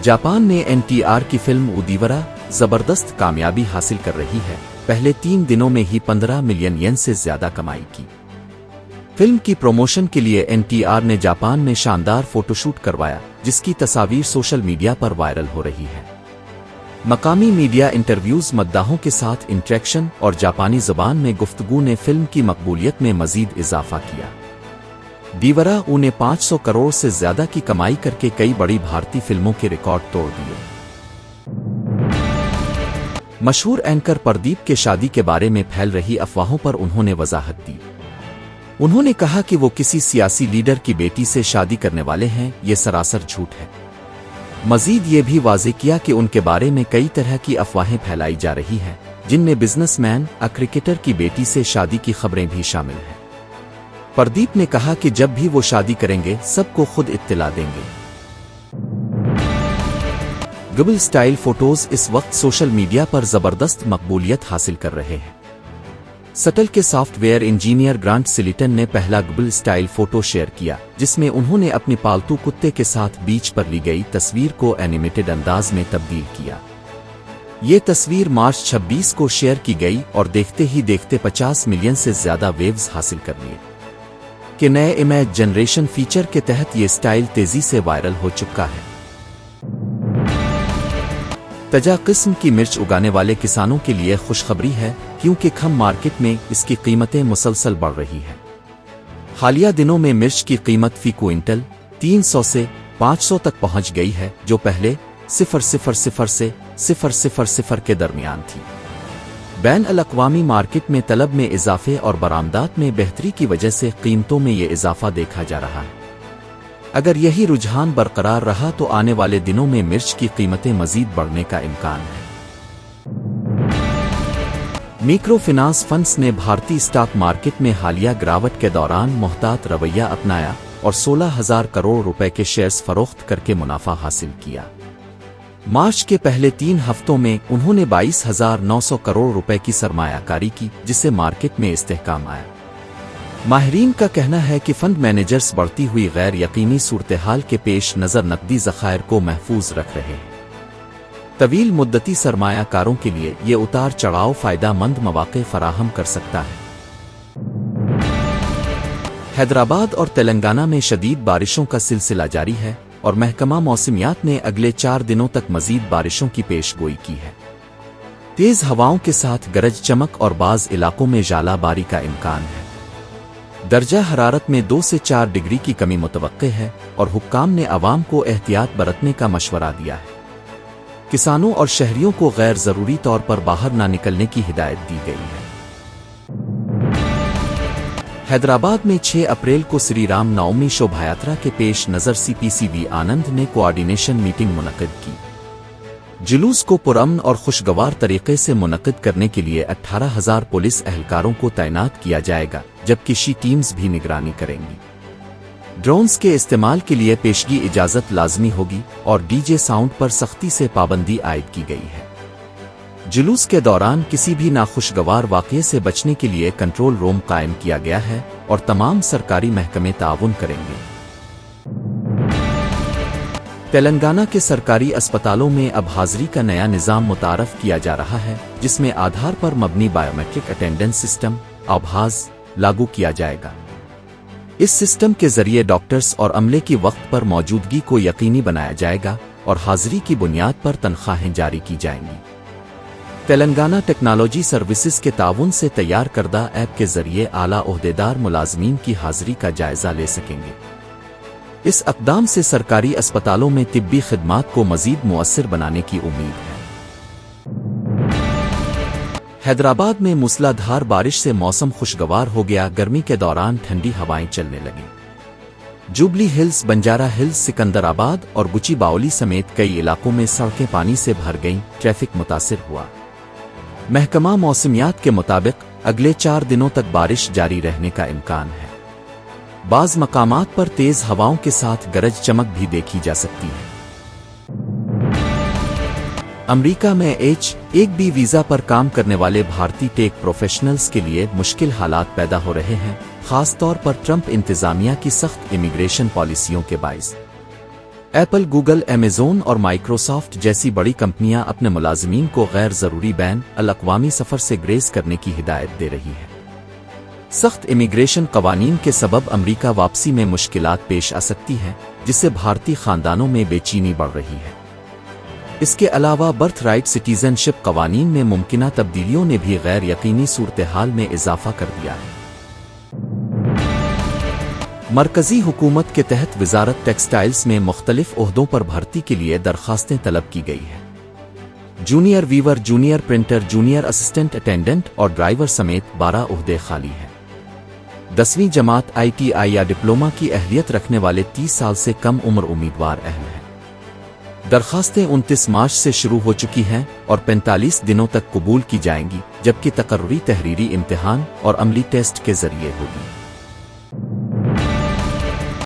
Japan ने एनटीआर की film उदीवरा जबरदस्त कामयाबी हासिल कर रही है। पहले 3 दिनों में ही 15 मिलियन येन से ज्यादा कमाई की। फिल्म की प्रमोशन के लिए एनटीआर ने जापान में शानदार फोटोशूट करवाया, जिसकी तस्वीर सोशल मीडिया पर वायरल हो रही है। मकामी मीडिया इंटरव्यूज, मद्दाहों के साथ इंटरेक्शन और जापानी ज़ुबान में गुफ्तगू ने फिल्म की मकबूलियत में मजीद इजाफा किया। दीवरा ने 500 करोड़ से ज्यादा की कमाई करके कई बड़ी भारतीय फिल्मों के रिकॉर्ड तोड़ दिए। मशहूर एंकर प्रदीप के शादी के बारे में फैल रही अफवाहों पर उन्होंने वजाहत दी। उन्होंने कहा कि वो किसी सियासी लीडर की बेटी से शादी करने वाले हैं, ये सरासर झूठ है। मजीद ये भी वाज़ेह किया कि उनके बारे में कई तरह की अफवाहें फैलाई जा रही हैं, जिनमें बिजनेसमैन क्रिकेटर की बेटी से शादी की खबरें भी शामिल हैं। प्रदीप ने कहा कि जब भी वो शादी करेंगे सबको खुद इत्तला देंगे। गबल स्टाइल फोटोज इस वक्त सोशल मीडिया पर जबरदस्त मकबूलियत हासिल कर रहे हैं। सटल के सॉफ्टवेयर इंजीनियर ग्रांट सिलिटन ने पहला गबल स्टाइल फोटो शेयर किया, जिसमें उन्होंने अपने पालतू कुत्ते के साथ बीच पर ली गई तस्वीर को एनिमेटेड अंदाज में तब्दील किया। ये तस्वीर मार्च 26 को शेयर की गई और देखते ही देखते 50 मिलियन से ज्यादा वेव्स हासिल कर लिए। कि नए इमेज जनरेशन फीचर के तहत ये स्टाइल तेजी से वायरल हो चुका है। तजा किस्म की मिर्च उगाने वाले किसानों के लिए खुशखबरी है, क्योंकि खम मार्केट में इसकी कीमतें मुसलसल बढ़ रही हैं। हालिया दिनों में मिर्च की कीमत फी क्विंटल 300 से 500 तक पहुंच गई है, जो पहले 0.00 से 0.00 के दरमियान थी। बैन अल-अक़वामी मार्केट में तलब में इजाफे और बरामदात में बेहतरी की वजह से कीमतों में ये इजाफा देखा जा रहा है। अगर यही रुझान बरकरार रहा तो आने वाले दिनों में मिर्च की कीमतें मजीद बढ़ने का इम्कान है। माइक्रो फाइनेंस फंड्स ने भारतीय स्टॉक मार्केट में हालिया गिरावट के दौरान मुहतात रवैया अपनाया और 16,000 करोड़ रुपए के शेयर्स फरोख्त करके मुनाफा हासिल किया। मार्च के पहले 3 हफ्तों में उन्होंने 22,900 करोड़ रुपए की सरमायाकारी की, जिससे मार्केट में इस्तेहकाम आया। माहिरीन का कहना है कि फंड मैनेजर्स बढ़ती हुई गैर यकीनी सूरत-ए-हाल के पेश नज़र नकदी ज़खायर को महफूज रख रहे हैं। तवील मुद्दती सरमायाकारों के लिए ये उतार चढ़ाव फ़ायदेमंद मौक़े फराहम कर सकता है। हैदराबाद और तेलंगाना में शदीद बारिशों का सिलसिला जारी है और महकमा मौसमियात ने अगले 4 दिनों तक मजीद बारिशों की पेशगोई की है। तेज हवाओं के साथ गरज चमक और बाज़ इलाकों में ज़ालाबारी का इम्कान है। दर्जा हरारत में 2 से 4 डिग्री की कमी मुतवक्के है और हुक्काम ने अवाम को एहतियात बरतने का मशवरा दिया है। किसानों और शहरियों को गैर ज़रूरी तौर पर बाहर न निकलने की हिदायत दी गई है। हैदराबाद में 6 अप्रैल को श्री राम नवमी शोभायात्रा के पेश नज़र CP आनंद ने कोऑर्डिनेशन मीटिंग मुनक़िद की। जुलूस को पुरअमन और खुशगवार तरीके से मुनक़िद करने के लिए 18,000 पुलिस एहलकारों को तैनात किया जाएगा, जबकि शी टीम्स भी निगरानी करेंगी। ड्रोन्स के इस्तेमाल के लिए पेशगी इजाज़त लाजमी होगी और डीजे साउंड पर सख्ती से पाबंदी आयद की गई है। जुलूस के दौरान किसी भी नाखुशगवार वाक़ये से बचने के लिए कंट्रोल रूम कायम किया गया है और तमाम सरकारी महकमे ताउन करेंगे। तेलंगाना के सरकारी अस्पतालों में अब हाज़री का नया निज़ाम मुतारफ़ किया जा रहा है, जिसमें आधार पर मबनी बायोमेट्रिक अटेंडेंस सिस्टम आभास लागू किया जाएगा। इस सिस्टम के जरिए डॉक्टर्स और अमले की वक्त पर मौजूदगी को यकीनी बनाया जाएगा और हाज़री की बुनियाद पर तनख्वाहें जारी की जाएंगी। तेलंगाना टेक्नोलॉजी सर्विसेज के ताउन से तैयार करदा ऐप के जरिए आला ओहदेदार मुलाजमीन की हाज़री का जायजा ले सकेंगे। इस अक़दाम से सरकारी अस्पतालों में तिब्बी खिदमात को मज़ीद मुअस्सर बनाने की उम्मीद है। हैदराबाद में मूसलाधार बारिश से मौसम खुशगवार हो गया। गर्मी के दौरान ठंडी हवाएं चलने लगीं। Jubilee hills, Banjara hills, Secunderabad और गुचिबाउली समेत कई इलाकों में सड़कें पानी से भर गईं। ट्रैफिक मुतासिर हुआ। महकमा मौसमियात के मुताबिक अगले 4 दिनों तक बारिश जारी रहने का इम्कान है। बाज़ मकामात पर तेज हवाओं के साथ गरज चमक भी देखी जा सकती है। अमेरिका में H-1B वीज़ा पर काम करने वाले भारतीय टेक प्रोफेशनल्स के लिए मुश्किल हालात पैदा हो रहे हैं, खास तौर पर ट्रंप इंतज़ामिया की सख्त इमिग्रेशन पॉलिसियों के बाइस। ایپل، گوگل، ایمیزون اور مائیکروسافٹ جیسی بڑی کمپنیاں اپنے ملازمین کو غیر ضروری بین الاقوامی سفر سے گریز کرنے کی ہدایت دے رہی ہے۔ سخت امیگریشن قوانین کے سبب امریکہ واپسی میں مشکلات پیش آ سکتی ہیں، جس سے بھارتی خاندانوں میں بے چینی بڑھ رہی ہے۔ اس کے علاوہ برتھ رائٹ سٹیزن شپ قوانین میں ممکنہ تبدیلیوں نے بھی غیر یقینی صورتحال میں اضافہ کر دیا ہے۔ مرکزی حکومت کے تحت وزارت ٹیکسٹائلز میں مختلف عہدوں پر بھرتی کے لیے درخواستیں طلب کی گئی ہیں۔ Junior weaver, junior printer, junior assistant attendant اور ڈرائیور سمیت 12 عہدے خالی ہیں۔ 10ویں جماعت، ITI یا ڈپلومہ کی اہلیت رکھنے والے 30 سال سے کم عمر امیدوار اہل ہیں۔ درخواستیں 29 مارچ سے شروع ہو چکی ہیں اور 45 دنوں تک قبول کی جائیں گی، جبکہ تقرری تحریری امتحان اور عملی ٹیسٹ کے ذریعے ہوگی۔